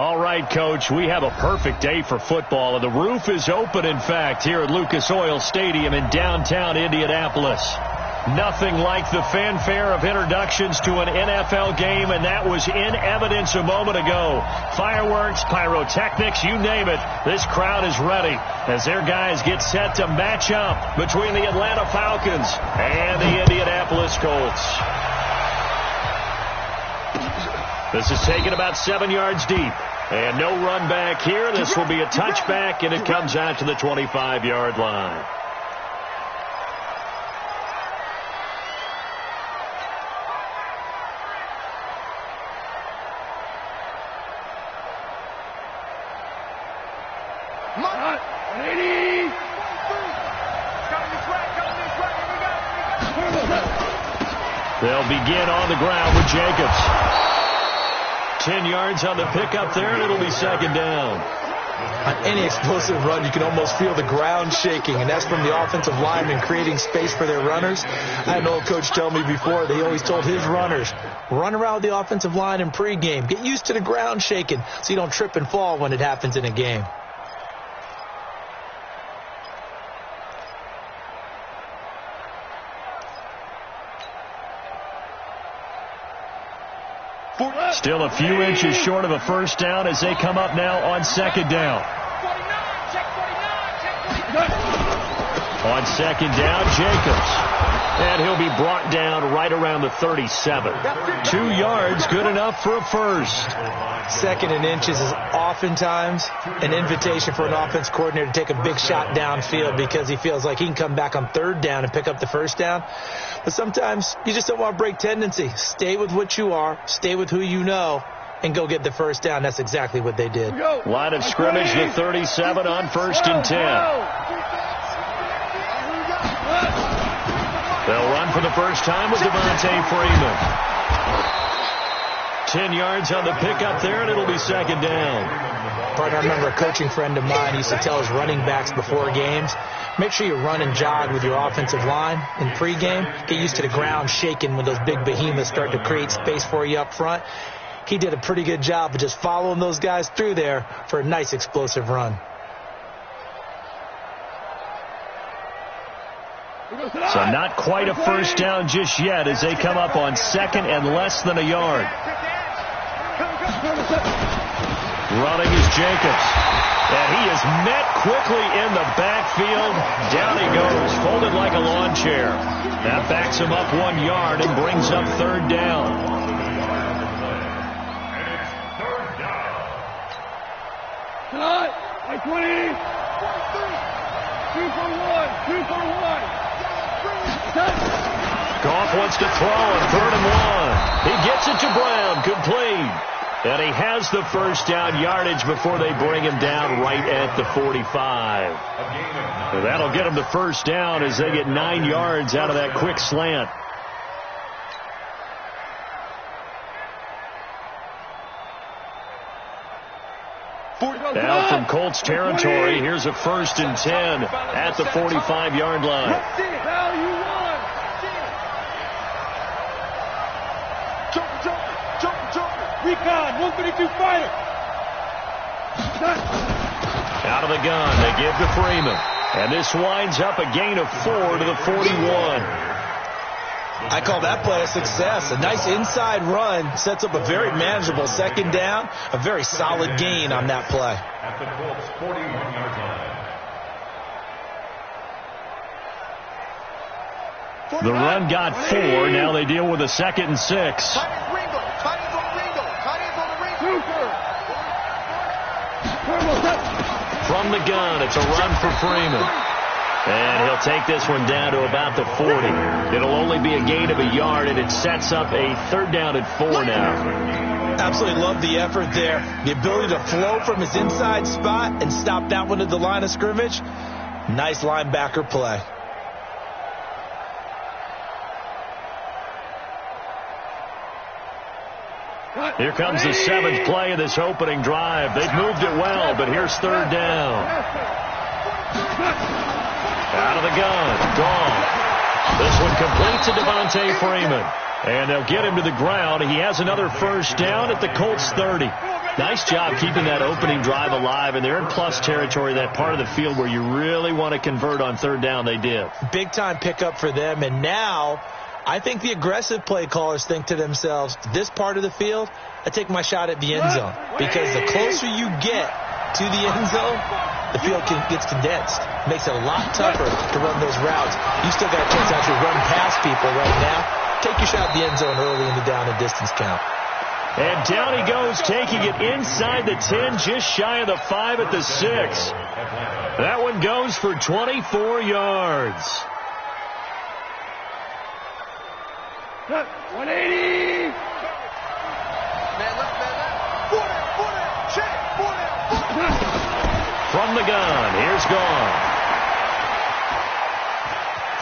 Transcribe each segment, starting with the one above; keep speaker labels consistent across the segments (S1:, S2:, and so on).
S1: All right, Coach, we have a perfect day for football, and the roof is open, in fact, here at Lucas Oil Stadium in downtown Indianapolis. Nothing like the fanfare of introductions to an NFL game, and that was in evidence a moment ago. Fireworks, pyrotechnics, you name it. This crowd is ready as their guys get set to match up between the Atlanta Falcons and the Indianapolis Colts. This is taken about 7 yards deep. And no run back here. This will be a touchback, and it comes out to the 25-yard line. They'll begin on the ground with Jacobs. 10 yards on the pickup there, and it'll be second down.
S2: On any explosive run, you can almost feel the ground shaking, and that's from the offensive linemen creating space for their runners. I had an old coach tell me before, they always told his runners, run around the offensive line in pregame. Get used to the ground shaking so you don't trip and fall when it happens in a game.
S1: Still a few inches short of a first down as they come up now on second down. On second down, Jacobs. And he'll be brought down right around the 37. 2 yards, good enough for a first.
S2: Second and inches is oftentimes an invitation for an offense coordinator to take a big shot downfield because he feels like he can come back on third down and pick up the first down. But sometimes you just don't want to break tendency. Stay with what you are, stay with who you know, and go get the first down. That's exactly what they did.
S1: Line of scrimmage, the 37 on first and 10. They'll run for the first time with Devontae Freeman. 10 yards on the pickup there, and it'll be second down.
S2: Partner, I remember a coaching friend of mine used to tell his running backs before games, make sure you run and jog with your offensive line in pregame. Get used to the ground shaking when those big behemoths start to create space for you up front. He did a pretty good job of just following those guys through there for a nice explosive run.
S1: So not quite a first down just yet as they come up on second and less than a yard. Running is Jacobs. And he is met quickly in the backfield. Down he goes, folded like a lawn chair. That backs him up 1 yard and brings up third down.
S3: Cut! 20! 2 for 1! 2 for 1!
S1: Goff wants to throw on 3rd and 1. He gets it to Brown, complete. And he has the first down yardage before they bring him down right at the 45. So that'll get him the first down as they get 9 yards out of that quick slant. Now from Colts territory, here's a first and 10 at the 45-yard line.
S3: Recon, 152 fighter.
S1: Out of the gun, they give to Freeman. And this winds up a gain of 4 to the 41.
S2: I call that play a success. A nice inside run sets up a very manageable second down. A very solid gain on that play.
S4: At the Colts 41-yard line.
S1: The run got 4. Now they deal with a 2nd and 6. From the gun, it's a run for Freeman. And he'll take this one down to about the 40. It'll only be a gain of a yard, and it sets up a 3rd down and 4 now.
S2: Absolutely love the effort there. The ability to flow from his inside spot and stop that one at the line of scrimmage. Nice linebacker play.
S1: Here comes the 7th play of this opening drive. They've moved it well, but here's 3rd down. Out of the gun, gone. This one completes to Devontae Freeman. And they'll get him to the ground. He has another first down at the Colts 30. Nice job keeping that opening drive alive, and they're in plus territory, that part of the field where you really want to convert on third down. They did.
S2: Big-time pickup for them, and now I think the aggressive play callers think to themselves, this part of the field, I take my shot at the end zone, because the closer you get to the end zone, the field gets condensed. Makes it a lot tougher to run those routes. You still got a chance to actually run past people right now. Take your shot at the end zone early in the down and distance count.
S1: And down he goes, taking it inside the 10, just shy of the 5 at the 6. That one goes for 24 yards.
S3: 180.
S1: From the gun, here's Gone.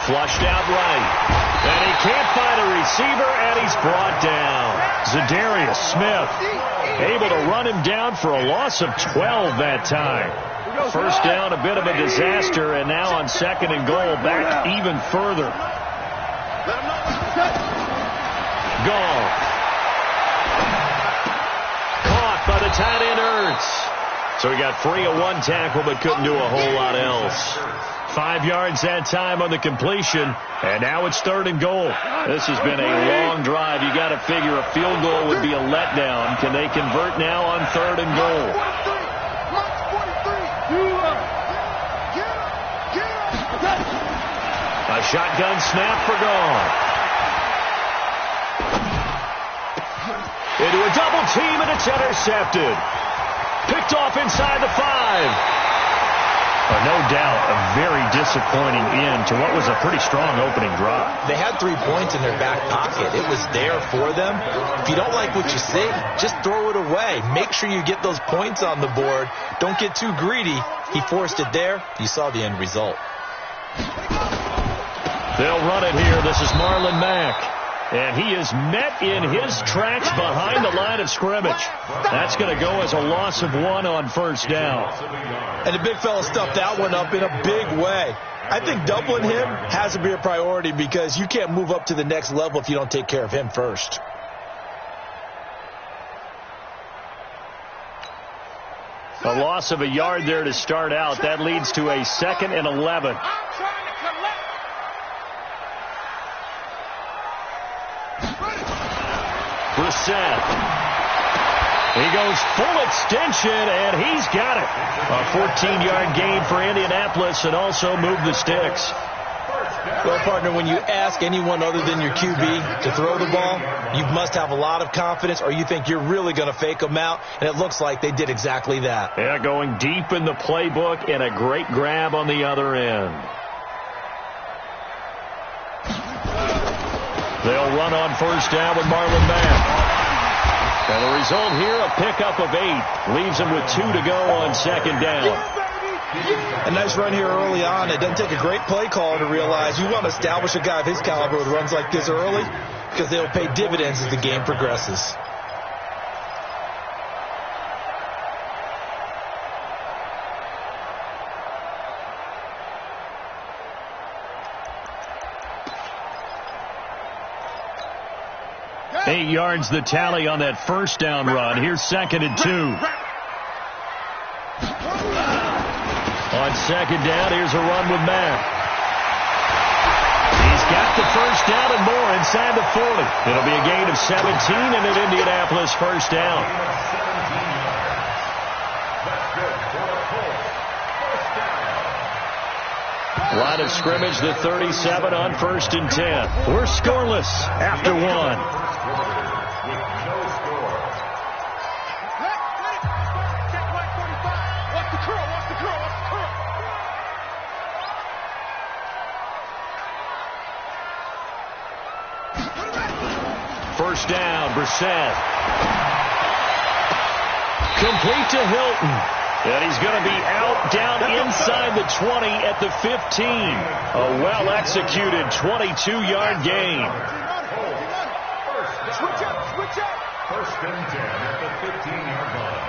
S1: Flushed out right. And he can't find a receiver, and he's brought down. Zadarius Smith able to run him down for a loss of 12 that time. First down, a bit of a disaster, and now on second and goal, back even further. Gone. Caught by the tight end Ertz. So he got free of one tackle, but couldn't do a whole lot else. 5 yards that time on the completion, and now it's third and goal. This has been a long drive. You got to figure a field goal would be a letdown. Can they convert now on third and goal? A shotgun snap for Gone. Into a double team, and it's intercepted. Picked off inside the 5. No doubt a very disappointing end to what was a pretty strong opening drive.
S2: They had 3 points in their back pocket. It was there for them. If you don't like what you see, just throw it away. Make sure you get those points on the board. Don't get too greedy. He forced it there. You saw the end result.
S1: They'll run it here. This is Marlon Mack. And he is met in his tracks behind the line of scrimmage. That's going to go as a loss of 1 on first down.
S2: And the big fella stuffed that one up in a big way. I think doubling him has to be a priority because you can't move up to the next level if you don't take care of him first.
S1: A loss of a yard there to start out. That leads to a 2nd and 11. Brissett. He goes full extension, and he's got it. A 14-yard gain for Indianapolis, and also moved the sticks.
S2: Well, partner, when you ask anyone other than your QB to throw the ball, you must have a lot of confidence, or you think you're really going to fake them out, and it looks like they did exactly that.
S1: Yeah, going deep in the playbook, and a great grab on the other end. They'll run on first down with Marlon Mack. And the result here, a pickup of 8. Leaves him with 2 to go on second down.
S2: A nice run here early on. It doesn't take a great play caller to realize you want to establish a guy of his caliber with runs like this early because they'll pay dividends as the game progresses.
S1: Eight yards the tally on that first down run. Here's second and 2. On second down, here's a run with Mack. He's got the first down and more inside the 40. It'll be a gain of 17 and an Indianapolis first down. Line of scrimmage, the 37 on first and 10. We're scoreless after 1. First down, Brissett. Complete to Hilton. And he's going to be out down inside the 20 at the 15. A well-executed 22-yard gain.
S4: First and 10 at the 15-yard line.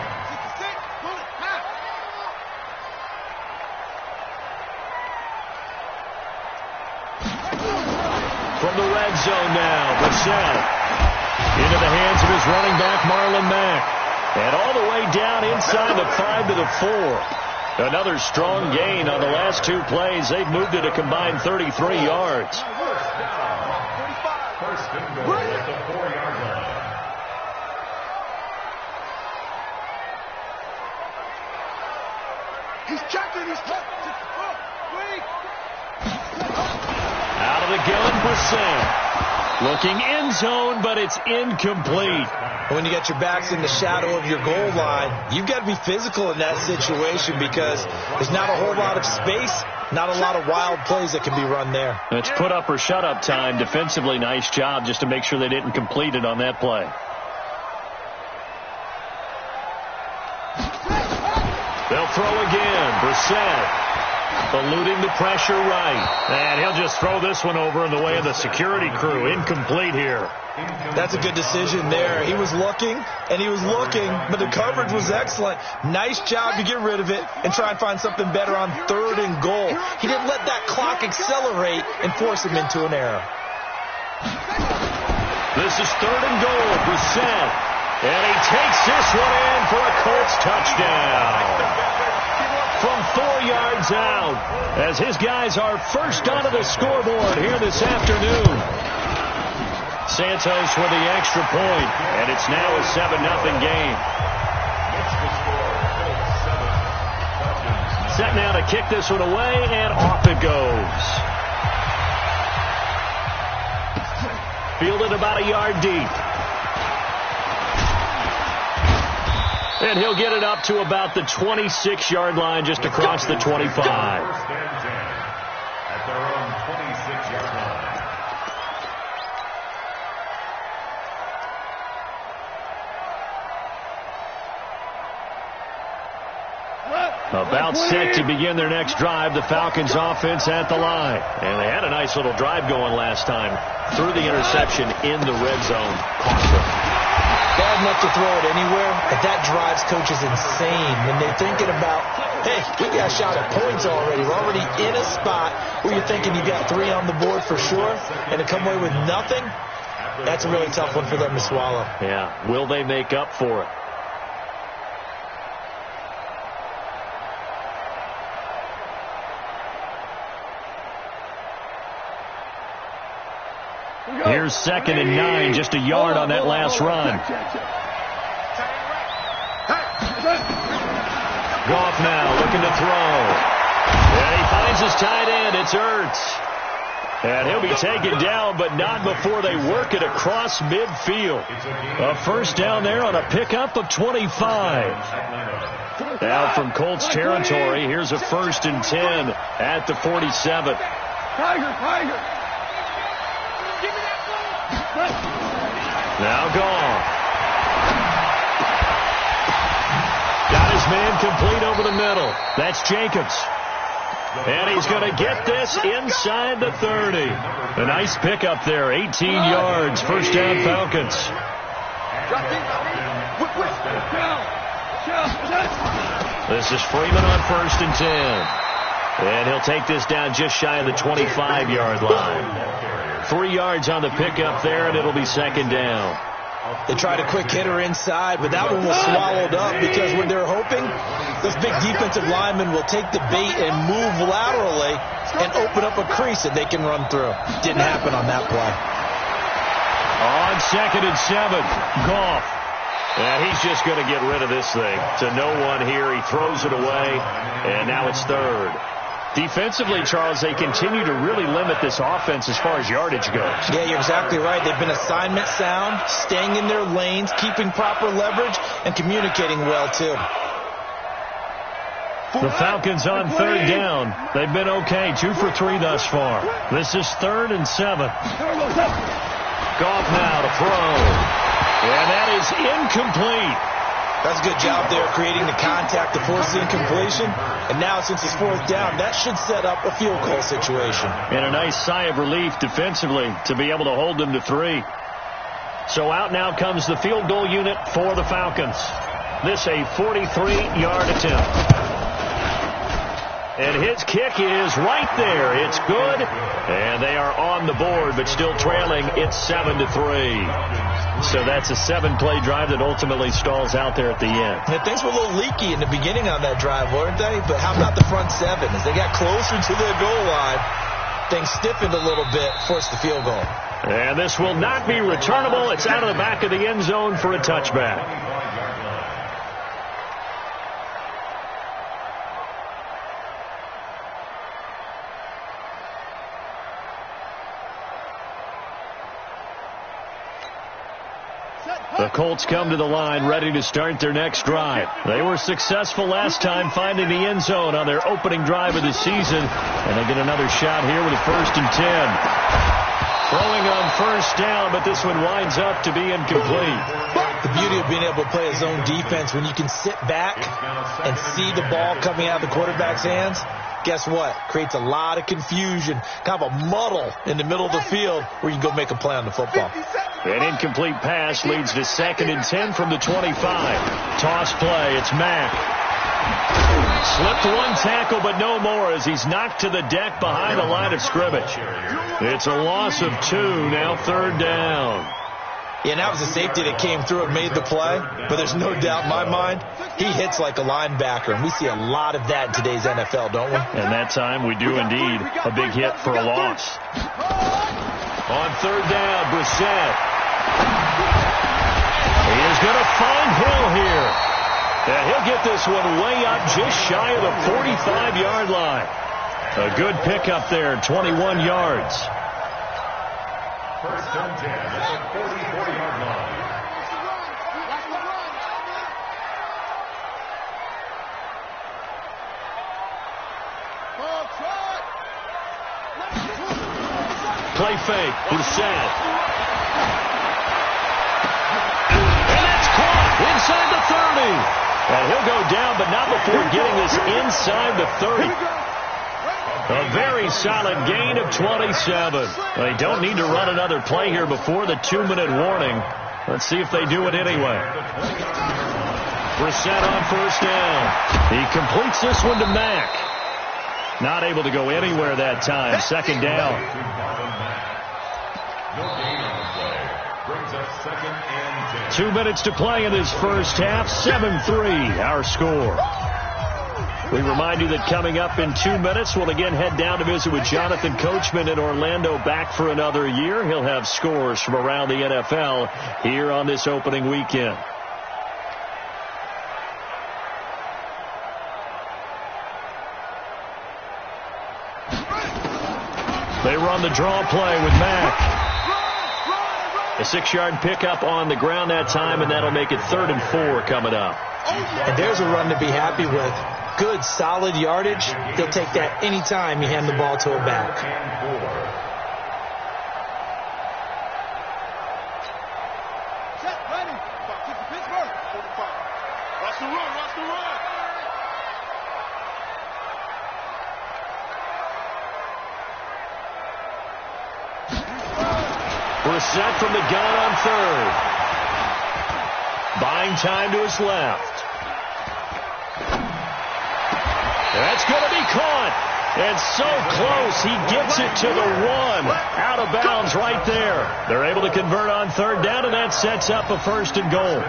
S1: from the red zone now. Brissett into the hands of his running back, Marlon Mack. And all the way down inside the 5 to the 4. Another strong gain on the last two plays. They've moved it a combined 33 yards.
S4: First and goal at the 4-yard line.
S3: He's checking. He's checking. Wait.
S1: Out of the gun, Brissett. Looking end zone, but it's incomplete.
S2: When you got your backs in the shadow of your goal line, you've got to be physical in that situation because there's not a whole lot of space, not a lot of wild plays that can be run there.
S1: It's put up or shut up time. Defensively, nice job just to make sure they didn't complete it on that play. They'll throw again. Brissett eluding the pressure right. And he'll just throw this one over in the way of the security crew. Incomplete here.
S2: That's a good decision there. He was looking, and he was looking, but the coverage was excellent. Nice job to get rid of it and try and find something better on 3rd and goal. He didn't let that clock accelerate and force him into an error.
S1: This is 3rd and goal. Brissett. And he takes this one in for a Colts touchdown. From 4 yards out, as his guys are first onto the scoreboard here this afternoon. Santos with the extra point, and it's now a 7-0 game. Set now to kick this one away, and off it goes. Fielded about a yard deep. And he'll get it up to about the 26-yard line, just across the 25.
S4: First and 10 at their own 26-yard line.
S1: About set to begin their next drive, the Falcons offense at the line. And they had a nice little drive going last time. Threw the interception in the red zone.
S2: Bad enough to throw it anywhere, but that drives coaches insane when they're thinking about, hey, we got a shot at points already. We're already in a spot where you're thinking you got 3 on the board for sure, and to come away with nothing, that's a really tough one for them to swallow.
S1: Yeah, will they make up for it? Here's 2nd and 9, just a yard on that last run. Goff now looking to throw. And he finds his tight end. It's Ertz. And he'll be taken down, but not before they work it across midfield. A first down there on a pickup of 25. Out from Colts territory, here's a 1st and 10 at the 47.
S3: Tiger.
S1: Now Goff. Got his man complete over the middle. That's Jacobs. And he's going to get this inside the 30. A nice pickup there. 18 yards. First down, Falcons. This is Freeman on 1st and 10. And he'll take this down just shy of the 25-yard line. 3 yards on the pickup there, and it'll be 2nd down.
S2: They tried a quick hitter inside, but that one was swallowed up because when they're hoping, this big defensive lineman will take the bait and move laterally and open up a crease that they can run through. Didn't happen on that play.
S1: On 2nd and 7, Goff. And he's just going to get rid of this thing. To no one here. He throws it away, and now it's 3rd. Defensively, Charles, they continue to really limit this offense as far as yardage goes.
S2: Yeah, you're exactly right. They've been assignment sound, staying in their lanes, keeping proper leverage, and communicating well, too.
S1: The Falcons on 3rd down. They've been okay. 2 for 3 thus far. This is 3rd and 7. Goff now to throw. And that is incomplete.
S2: That's a good job there, creating the contact to force the incompletion. And now, since it's 4th down, that should set up a field goal situation.
S1: And a nice sigh of relief defensively to be able to hold them to 3. So out now comes the field goal unit for the Falcons. This a 43-yard attempt. And his kick is right there. It's good. And they are on the board, but still trailing. It's 7-3. So that's a 7-play drive that ultimately stalls out there at the end.
S2: Yeah, things were a little leaky in the beginning on that drive, weren't they? But how about the front seven? As they got closer to their goal line, things stiffened a little bit, forced the field goal.
S1: And this will not be returnable. It's out of the back of the end zone for a touchback. The Colts come to the line ready to start their next drive. They were successful last time finding the end zone on their opening drive of the season. And they get another shot here with a 1st and 10. Throwing on first down, but this one winds up to be incomplete.
S2: The beauty of being able to play a zone defense when you can sit back and see the ball coming out of the quarterback's hands, guess what? Creates a lot of confusion, kind of a muddle in the middle of the field where you can go make a play on the football.
S1: An incomplete pass leads to 2nd and 10 from the 25. Toss play, it's Mack. Slipped one tackle, but no more as he's knocked to the deck behind the line of scrimmage. It's a loss of 2, now 3rd down.
S2: Yeah, and that was a safety that came through and made the play, but there's no doubt in my mind, he hits like a linebacker, and we see a lot of that in today's NFL, don't we?
S1: And that time we do indeed. A big hit for a loss. On 3rd down, Brissett. He is going to find Hill here. And he'll get this one way up just shy of the 45-yard line. A good pickup there, 21 yards.
S4: 1st and 10 at the 44-yard line.
S1: Play fake, Brissett. And that's caught inside the 30. And he'll go down, but not before getting this inside the 30. A very solid gain of 27. They don't need to run another play here before the 2-minute warning. Let's see if they do it anyway. Brissett on 1st down. He completes this one to Mack. Not able to go anywhere that time. 2nd down.
S4: No gain on the play. Brings up 2nd and 10.
S1: 2 minutes to play in this first half. 7-3, our score. We remind you that coming up in 2 minutes, we'll again head down to visit with Jonathan Coachman in Orlando, back for another year. He'll have scores from around the NFL here on this opening weekend. They run the draw play with Mack. A 6-yard pickup on the ground that time, and that'll make it 3rd and 4 coming up.
S2: And there's a run to be happy with. Good, solid yardage. He'll take that anytime you hand the ball to a back.
S1: Brissett from the gun on 3rd. Buying time to his left. That's going to be caught. And so close, he gets it to the 1. Out of bounds right there. They're able to convert on 3rd down, and that sets up a 1st and goal.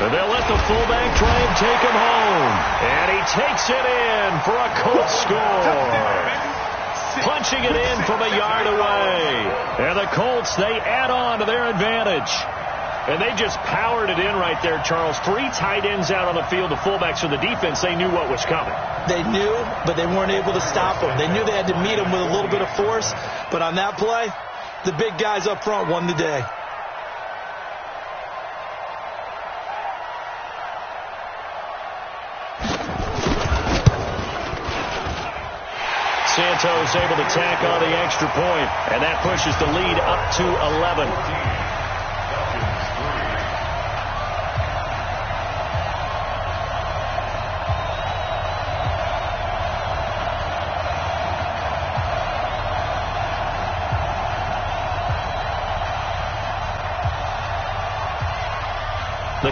S1: They'll let the fullback try and take him home. And he takes it in for a Colts score. Punching it in from a yard away. And the Colts, they add on to their advantage. And they just powered it in right there, Charles. 3 tight ends out on the field. The fullbacks for the defense, they knew what was coming.
S2: They knew, but they weren't able to stop them. They knew they had to meet them with a little bit of force. But on that play, the big guys up front won the day.
S1: Santos able to tack on the extra point, and that pushes the lead up to 11.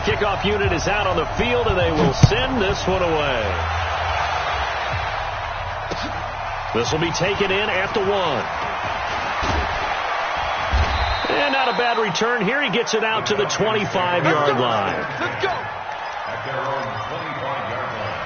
S1: kickoff unit is out on the field, and they will send this one away. This will be taken in at the 1. And not a bad return here. He gets it out to the 25-yard line.
S3: Let's go.
S4: At their own 25-yard line.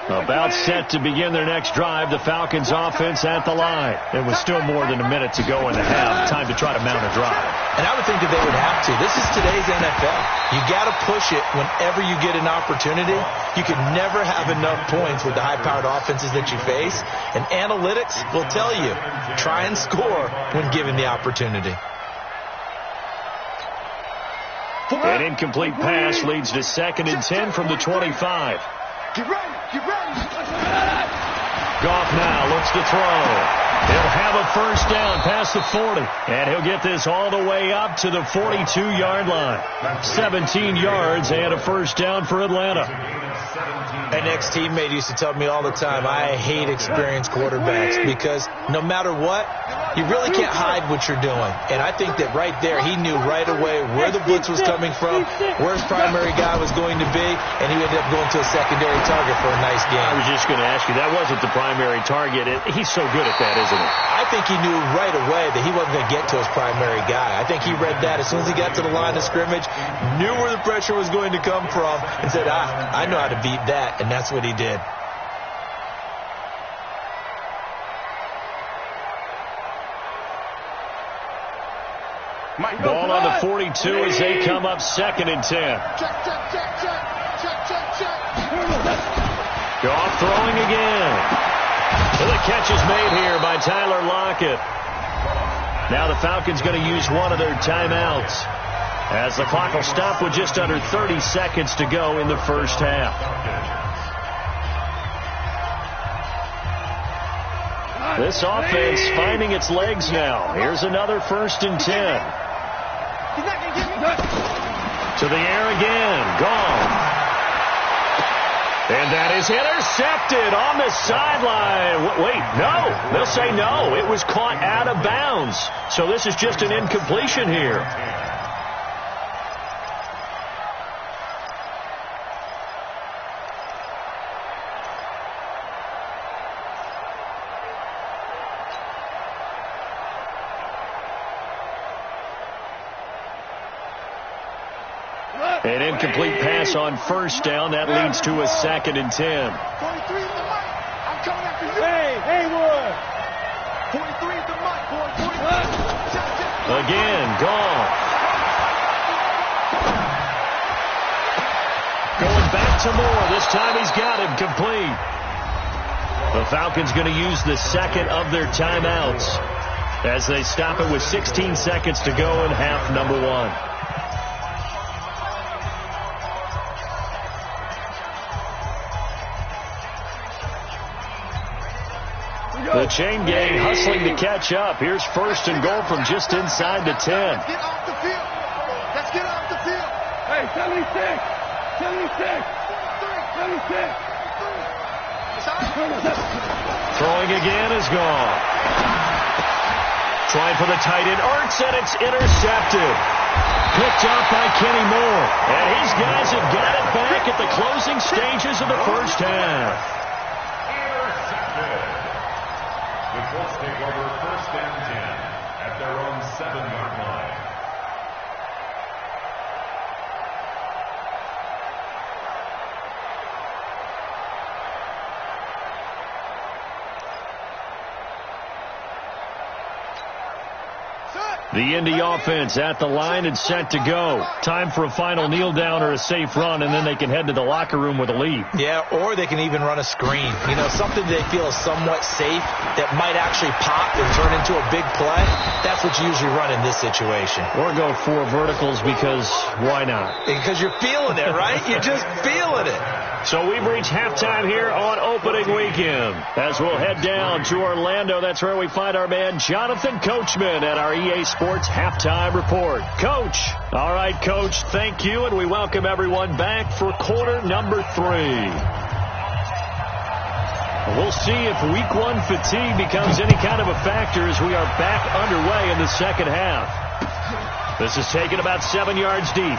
S1: About set to begin their next drive, the Falcons offense at the line. It was still more than a minute to go in the half. Time to try to mount a drive.
S2: And I would think that they would have to. This is today's NFL. You got to push it whenever you get an opportunity. You can never have enough points with the high-powered offenses that you face. And analytics will tell you, try and score when given the opportunity.
S1: An incomplete pass leads to 2nd and 10 from the 25.
S3: Get ready. Get ready.
S1: Goff now looks to throw. He'll have a first down past the 40. And he'll get this all the way up to the 42-yard line. 17 yards and a first down for Atlanta.
S2: An ex-teammate used to tell me all the time, I hate experienced quarterbacks because no matter what, you really can't hide what you're doing. And I think that right there, he knew right away where the blitz was coming from, where his primary guy was going to be, and he ended up going to a secondary target for a nice game.
S1: I was just going to ask you, that wasn't the primary target. He's so good at that, isn't he?
S2: I think he knew right away that he wasn't going to get to his primary guy. I think he read that as soon as he got to the line of scrimmage, knew where the pressure was going to come from, and said, I know how to beat that, and that's what he did.
S1: Ball on the 42 as they come up 2nd and 10.
S3: Check.
S1: Goff throwing again. And the catch is made here by Tyler Lockett. Now the Falcons going to use one of their timeouts as the clock will stop with just under 30 seconds to go in the first half. This offense finding its legs now. Here's another 1st and 10. To the air again. Gone. And that is intercepted on the sideline. Wait, no. They'll say no. It was caught out of bounds. So this is just an incompletion here. An incomplete pass on first down. That leads to a 2nd and 10.
S3: 43 at the mic. I'm coming after you.
S5: Hey, Wood.
S3: 43 at the mic, boy. 43.
S1: Again, gone. Going back to Moore. This time he's got him complete. The Falcons going to use the 2nd of their timeouts as they stop it with 16 seconds to go in half number 1. The chain gang hustling to catch up. Here's 1st and goal from just inside the 10.
S3: Let's get off the field. Let's get off the field.
S5: Hey, 76. 76.
S1: Throwing again is gone. Trying for the tight end. Ertz, and it's intercepted. Picked up by Kenny Moore. And his guys have got it back at the closing stages of the first half.
S4: The Colts take over 1st and 10 at their own 7-yard line.
S1: The Indy offense at the line and set to go. Time for a final kneel down or a safe run, and then they can head to the locker room with a lead.
S2: Yeah, or they can even run a screen. You know, something they feel is somewhat safe that might actually pop and turn into a big play. That's what you usually run in this situation.
S1: Or go 4 verticals because why not?
S2: Because you're feeling it, right? You're just feeling it.
S1: So we've reached halftime here on opening weekend. As we'll head down to Orlando, that's where we find our man Jonathan Coachman at our EA Sports Halftime Report. Coach. All right, Coach, thank you, and we welcome everyone back for quarter number 3. We'll see if week one fatigue becomes any kind of a factor as we are back underway in the second half. This is taken about 7 yards deep.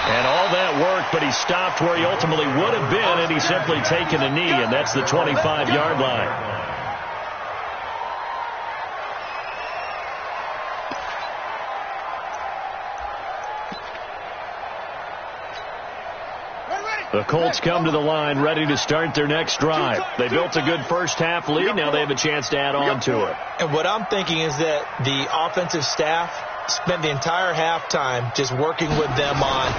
S1: And all that work, but he stopped where he ultimately would have been had he simply taken a knee, and that's the 25-yard line. The Colts come to the line ready to start their next drive. They built a good first-half lead. Now they have a chance to add on to it.
S2: And what I'm thinking is that the offensive staff spent the entire halftime just working with them on,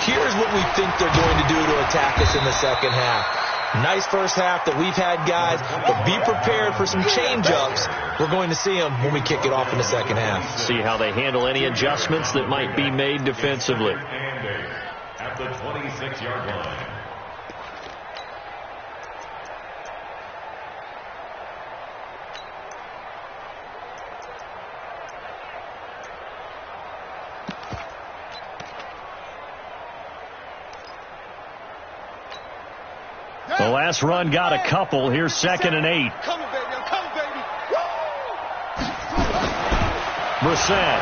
S2: here's what we think they're going to do to attack us in the second half. Nice first half that we've had, guys, but be prepared for some change-ups. We're going to see them when we kick it off in the second half.
S1: See how they handle any adjustments that might be made defensively.
S4: At the 26-yard line.
S1: The last run got a couple. Here's 2nd and 8.
S3: Coming, baby. I'm coming, baby.
S1: Brissett.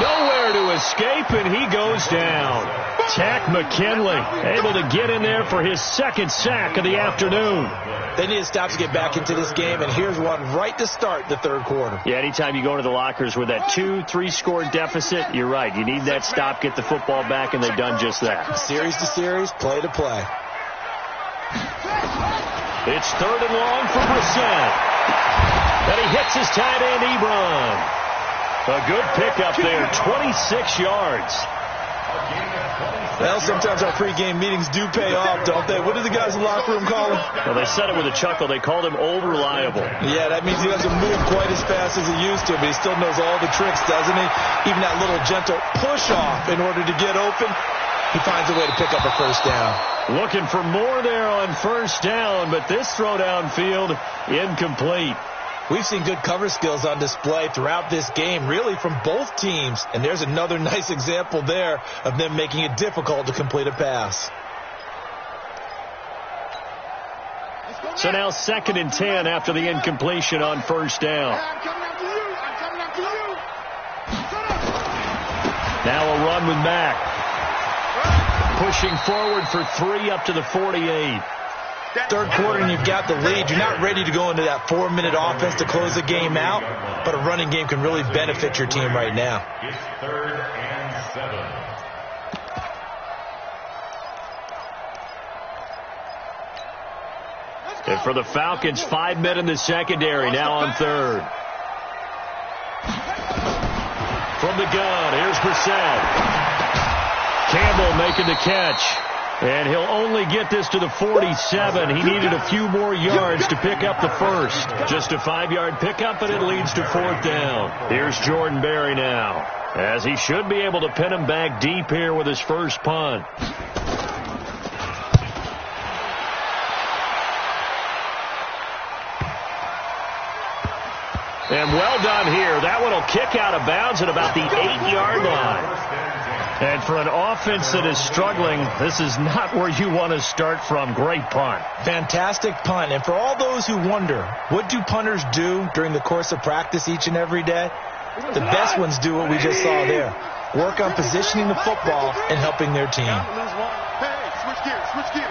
S1: Nowhere to escape, and he goes down. Tack McKinley able to get in there for his second sack of the afternoon.
S2: They need to stop to get back into this game, and here's one right to start the third quarter.
S1: Yeah, anytime you go into the lockers with that 2-3 score deficit, you're right. You need that stop, get the football back, and they've done just that.
S2: Series to series, play to play.
S1: It's 3rd and long for Brissett. And he hits his tight end, Ebron. A good pickup there, 26 yards.
S2: Well, sometimes our pregame meetings do pay off, don't they? What do the guys in the locker room call him?
S1: Well, they said it with a chuckle. They called him Old Reliable.
S2: Yeah, that means he doesn't move quite as fast as he used to, but he still knows all the tricks, doesn't he? Even that little gentle push-off in order to get open, he finds a way to pick up a first down.
S1: Looking for more there on first down, but this throw downfield incomplete.
S2: We've seen good cover skills on display throughout this game, really from both teams. And there's another nice example there of them making it difficult to complete a pass.
S1: So now 2nd and 10 after the incompletion on first down. Now a run with Mack. Pushing forward for 3 up to the 48.
S2: Third quarter and you've got the lead. You're not ready to go into that 4-minute offense to close the game out, but a running game can really benefit your team right now.
S4: It's 3rd and 7.
S1: And for the Falcons, 5 men in the secondary, now on 3rd. From the gun, here's Brissett. Campbell making the catch. And he'll only get this to the 47. He needed a few more yards to pick up the first. Just a 5-yard pickup, and it leads to 4th down. Here's Jordan Berry now, as he should be able to pin him back deep here with his first punt. And well done here. That one will kick out of bounds at about the 8-yard line. And for an offense that is struggling, this is not where you want to start from. Great punt.
S2: Fantastic punt. And for all those who wonder, what do punters do during the course of practice each and every day? The best ones do what we just saw there. Work on positioning the football and helping their team.
S3: Hey, switch gears, switch gears.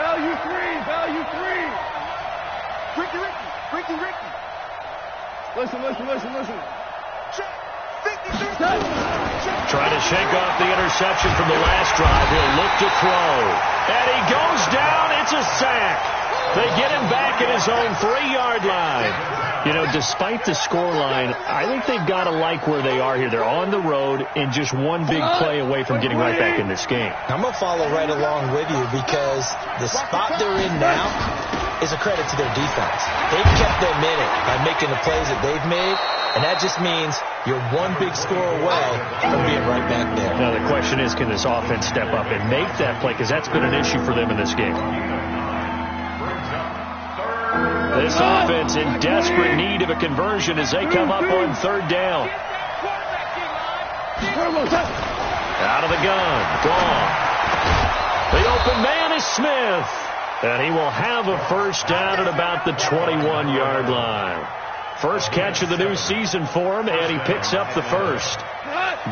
S5: Value 3, value 3.
S3: Ricky.
S5: Listen.
S1: Trying to shake off the interception from the last drive. He'll look to throw. And he goes down. It's a sack. They get him back at his own 3-yard line. You know, despite the scoreline, I think they've got to like where they are here. They're on the road and just one big play away from getting right back in this game.
S2: I'm going to follow right along with you because the spot they're in now is a credit to their defense. They've kept them in it by making the plays that they've made, and that just means you're one big score away from being right back there.
S1: Now the question is, can this offense step up and make that play? Because that's been an issue for them in this game. This offense in desperate need of a conversion as they come up on 3rd down. Out of the gun. Gone. The open man is Smith. And he will have a first down at about the 21-yard line. First catch of the new season for him, and he picks up the first.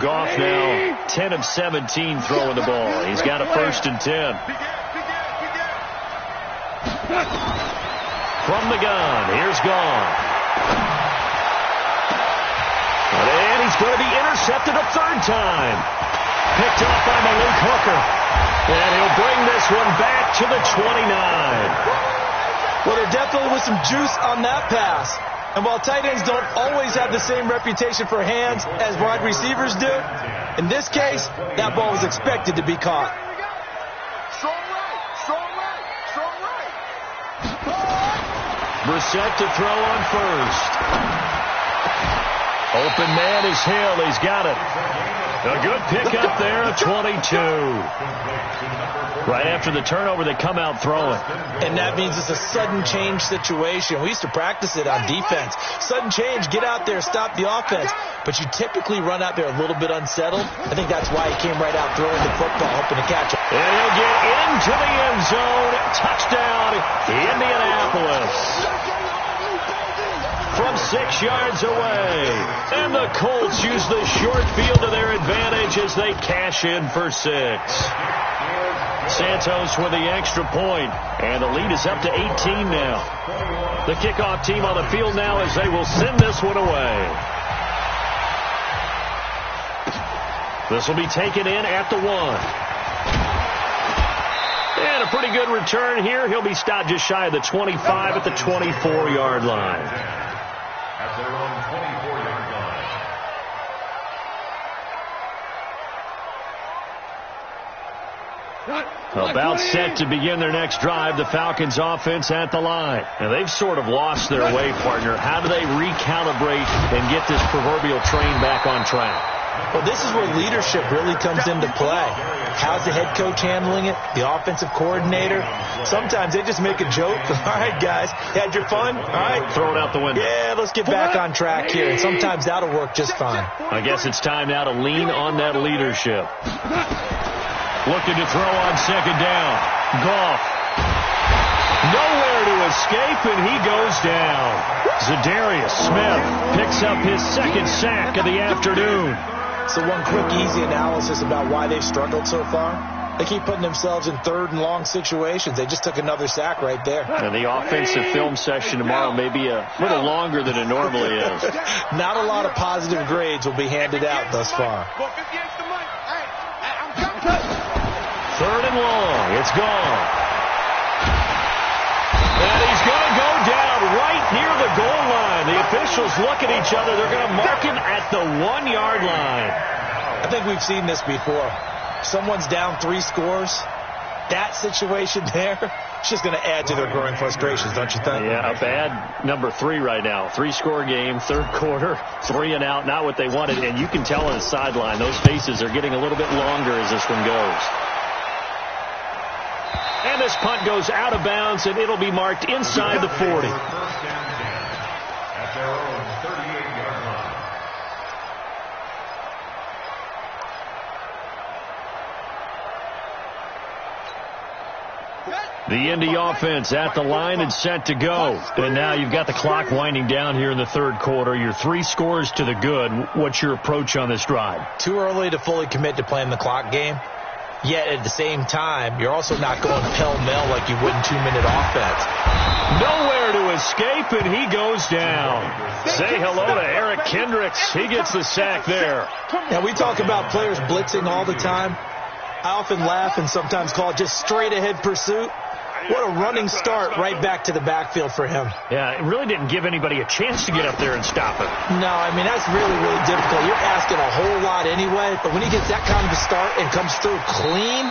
S1: Goff now 10 of 17 throwing the ball. He's got a first and 10. From the gun, here's Goff. And he's going to be intercepted a third time. Picked off by Malik Hooker. And he'll bring this one back to the 29.
S2: Well, there definitely was some juice on that pass. And while tight ends don't always have the same reputation for hands as wide receivers do, in this case, that ball was expected to be caught.
S1: Brissett to throw on first. Open man is Hill. He's got it. A good pickup there at 22. Right after the turnover, they come out throwing.
S2: And that means it's a sudden change situation. We used to practice it on defense. Sudden change, get out there, stop the offense. But you typically run out there a little bit unsettled. I think that's why he came right out throwing the football, hoping to catch it.
S1: And he'll get into the end zone. Touchdown, Indianapolis. From 6 yards away. And the Colts use the short field to their advantage as they cash in for 6. Santos with the extra point, and the lead is up to 18 now. The kickoff team on the field now as they will send this one away. This will be taken in at the 1. And a pretty good return here. He'll be stopped just shy of the 25 at the 24-yard line.
S4: At their own 24-yard line.
S1: About set to begin their next drive, the Falcons offense at the line. And they've sort of lost their way, partner. How do they recalibrate and get this proverbial train back on track?
S2: Well, this is where leadership really comes into play. How's the head coach handling it? The offensive coordinator? Sometimes they just make a joke. All right, guys, had your fun? All right.
S1: Throw it out the window.
S2: Yeah, let's get back on track here. And sometimes that'll work just fine.
S1: I guess it's time now to lean on that leadership. Looking to throw on second down. Goff. Nowhere to escape, and he goes down. Zadarius Smith picks up his second sack of the afternoon.
S2: So one quick, easy analysis about why they've struggled so far. They keep putting themselves in third and long situations. They just took another sack right there.
S1: And the offensive film session tomorrow may be a little longer than it normally is.
S2: Not a lot of positive grades will be handed out thus far.
S1: Third and long. It's gone. And he's going to go down right near the goal line. The officials look at each other. They're going to mark him at the 1-yard line.
S2: I think we've seen this before. Someone's down 3 scores. That situation there, it's just going to add to their growing frustrations, don't you think?
S1: Yeah, a bad number 3 right now. 3-score game, third quarter, 3 and out, not what they wanted. And you can tell on the sideline, those faces are getting a little bit longer as this one goes. And this punt goes out of bounds, and it'll be marked inside the 40.
S4: At their own 38-yard line.
S1: The Indy offense at the line and set to go. And now you've got the clock winding down here in the third quarter. You're 3 scores to the good. What's your approach on this drive?
S2: Too early to fully commit to playing the clock game. Yet at the same time, you're also not going pell-mell like you would in 2-minute offense.
S1: Nowhere to escape, and he goes down. Say hello to Eric Kendricks. He gets the sack there.
S2: Now, we talk about players blitzing all the time. I often laugh and sometimes call it just straight-ahead pursuit. What a running start right back to the backfield for him.
S1: Yeah, it really didn't give anybody a chance to get up there and stop it.
S2: No, I mean, that's really, really difficult. You're asking a whole lot anyway, but when he gets that kind of a start and comes through clean,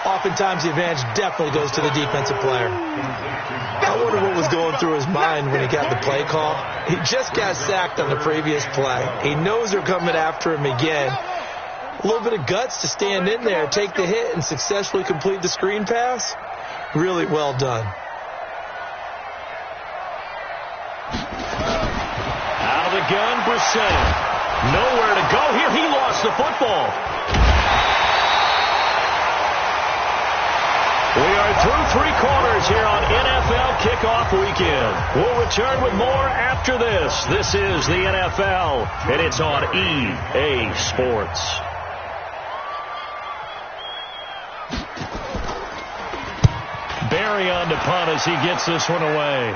S2: oftentimes the advantage definitely goes to the defensive player. I wonder what was going through his mind when he got the play call. He just got sacked on the previous play. He knows they're coming after him again. A little bit of guts to stand in there, take the hit, and successfully complete the screen pass. Really well done.
S1: Out of the gun, Brissett. Nowhere to go here. He lost the football. We are through 3 quarters here on NFL Kickoff Weekend. We'll return with more after this. This is the NFL, and it's on EA Sports. Barry on to punt as he gets this one away.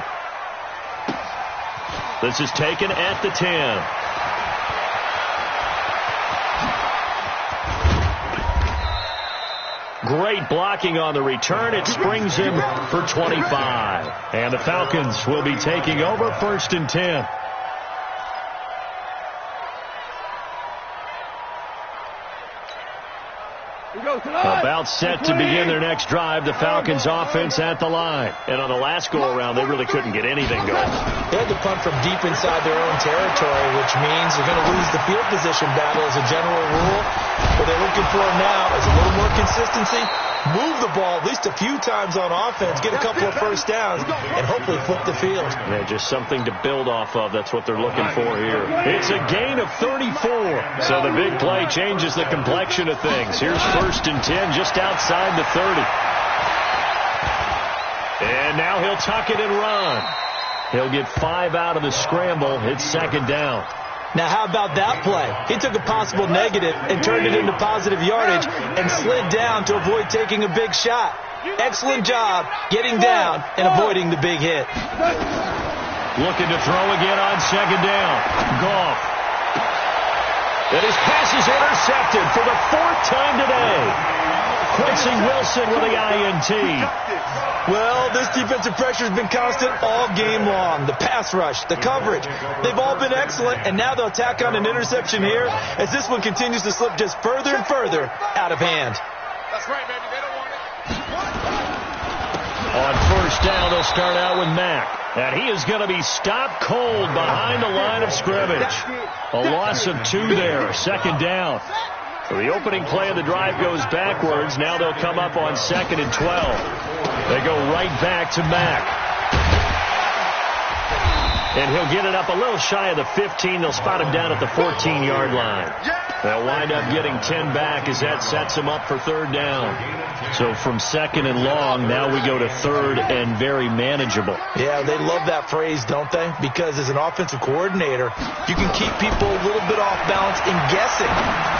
S1: This is taken at the 10. Great blocking on the return. It springs him for 25. And the Falcons will be taking over 1st and 10. About set to begin their next drive. The Falcons offense at the line. And on the last go-around, they really couldn't get anything going.
S2: They had to punt from deep inside their own territory, which means they're going to lose the field position battle as a general rule. What they're looking for now is a little more consistency, move the ball at least a few times on offense, get a couple of first downs, and hopefully flip the field.
S1: Yeah, just something to build off of. That's what they're looking for here. It's a gain of 34. So the big play changes the complexion of things. Here's 1st and 10 just outside the 30. And now he'll tuck it and run. He'll get 5 out of the scramble. It's 2nd down.
S2: Now, how about that play? He took a possible negative and turned it into positive yardage and slid down to avoid taking a big shot. Excellent job getting down and avoiding the big hit.
S1: Looking to throw again on 2nd down. Goff. And his pass is intercepted for the 4th time today. Quincy Wilson with the INT.
S2: Well, this defensive pressure has been constant all game long. The pass rush, the coverage, they've all been excellent, and now they'll tack on an interception here as this one continues to slip just further and further out of hand.
S5: That's right, baby. They don't want it.
S1: On 1st down, they'll start out with Mack. And he is going to be stopped cold behind the line of scrimmage. A loss of 2 there, 2nd down. So the opening play of the drive goes backwards. Now they'll come up on 2nd and 12. They go right back to Mack. And he'll get it up a little shy of the 15. They'll spot him down at the 14-yard line. They'll wind up getting 10 back as that sets him up for 3rd down. So from 2nd and long, now we go to 3rd and very manageable.
S2: Yeah, they love that phrase, don't they? Because as an offensive coordinator, you can keep people a little bit off balance in guessing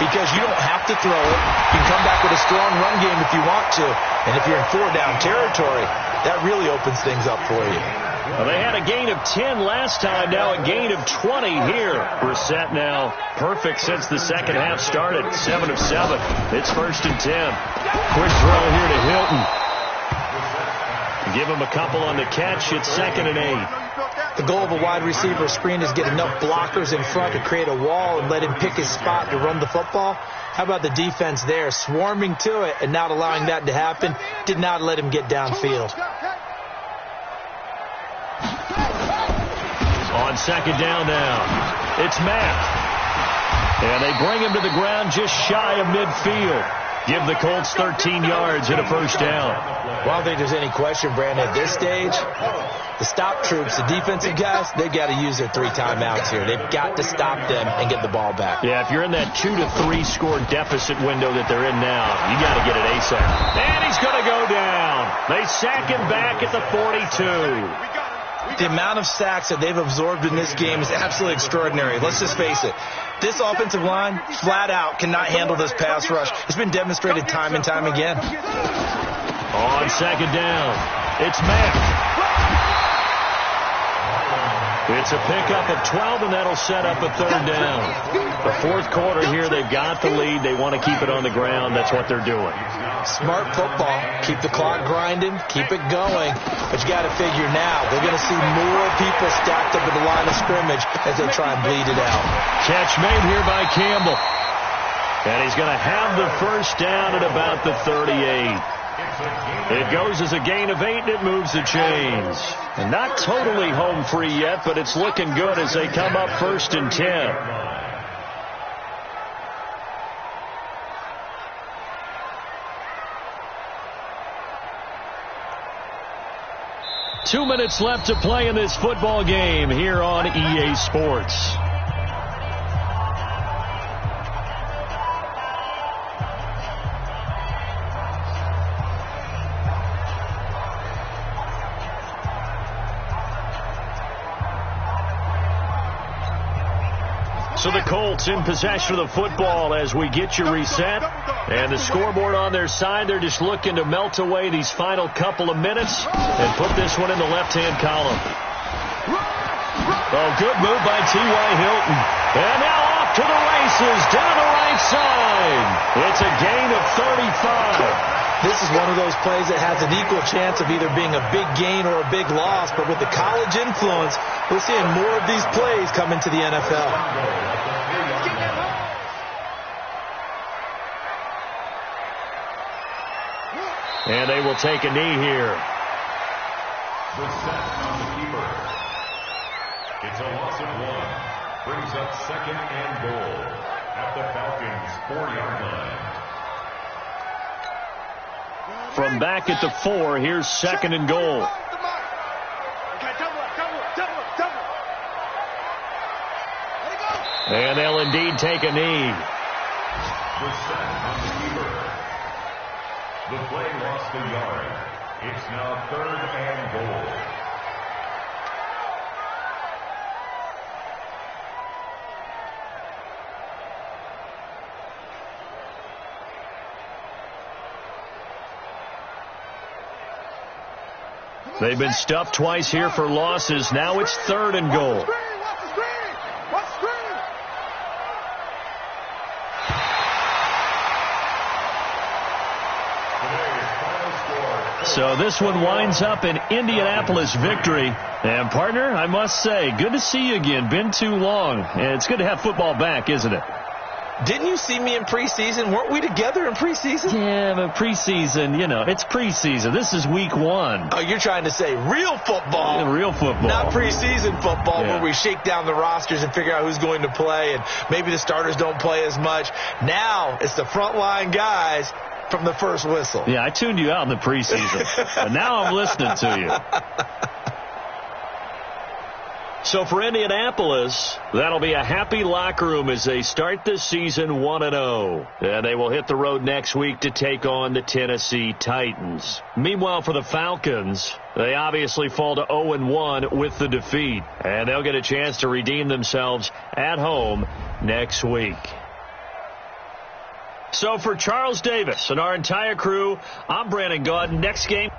S2: because you don't have to throw it. You can come back with a strong run game if you want to. And if you're in 4-down territory, that really opens things up for you.
S1: Well, they had a gain of 10 last time, now a gain of 20 here. Brissett now perfect since the 2nd half started. 7 of 7. It's 1st and 10. Quick throw here to Hilton. Give him a couple on the catch. It's 2nd and 8.
S2: The goal of a wide receiver screen is get enough blockers in front to create a wall and let him pick his spot to run the football. How about the defense there, swarming to it and not allowing that to happen? Did not let him get downfield.
S1: On 2nd down now, it's Mack. And they bring him to the ground just shy of midfield. Give the Colts 13 yards and a 1st down.
S2: Well, I don't think there's any question, Brandon, at this stage, the stop troops, the defensive guys, they've got to use their 3 timeouts here. They've got to stop them and get the ball back.
S1: Yeah, if you're in that 2 to 3 score deficit window that they're in now, you got to get it ASAP. And he's going to go down. They sack him back at the 42.
S2: The amount of sacks that they've absorbed in this game is absolutely extraordinary. Let's just face it. This offensive line, flat out, cannot handle this pass rush. It's been demonstrated time and time again.
S1: On 2nd down, it's Mack. It's a pickup of 12, and that'll set up a 3rd down. The 4th quarter here, they've got the lead. They want to keep it on the ground. That's what they're doing.
S2: Smart football. Keep the clock grinding. Keep it going. But you got to figure now, they're going to see more people stacked up at the line of scrimmage as they try and bleed it out.
S1: Catch made here by Campbell. And he's going to have the 1st down at about the 38. It goes as a gain of 8, and it moves the chains. And not totally home free yet, but it's looking good as they come up 1st and 10. 2 minutes left to play in this football game here on EA Sports. the Colts in possession of the football as we get you reset. And the scoreboard on their side, they're just looking to melt away these final couple of minutes and put this one in the left-hand column. Oh, good move by T.Y. Hilton. And now off to the races down the right side. It's a gain of 35.
S2: This is one of those plays that has an equal chance of either being a big gain or a big loss. But with the college influence, we're seeing more of these plays come into the NFL.
S1: And they will take a knee here.
S4: The set on the keeper. It's a loss of 1. Brings up second and goal at the Falcons' 4-yard line.
S1: From back at the 4, here's second and goal. And they'll indeed take a knee.
S4: The set on the keeper. The play lost a yard. It's now third and goal.
S1: They've been stuffed twice here for losses. Now it's third and goal. So this one winds up an Indianapolis victory. And, partner, I must say, good to see you again. Been too long. And it's good to have football back, isn't it?
S2: Didn't you see me in preseason? Weren't we together in preseason?
S1: Yeah, but preseason, you know, it's preseason. This is week 1.
S2: Oh, you're trying to say real football.
S1: Yeah, real football.
S2: Not preseason football where we shake down the rosters and figure out who's going to play, and maybe the starters don't play as much. Now it's the frontline guys from the first whistle.
S1: Yeah, I tuned you out in the preseason, but now I'm listening to you. So for Indianapolis, that'll be a happy locker room as they start this season 1-0. And they will hit the road next week to take on the Tennessee Titans. Meanwhile, for the Falcons, they obviously fall to 0-1 with the defeat. And they'll get a chance to redeem themselves at home next week. So for Charles Davis and our entire crew, I'm Brandon Gaudin. Next game.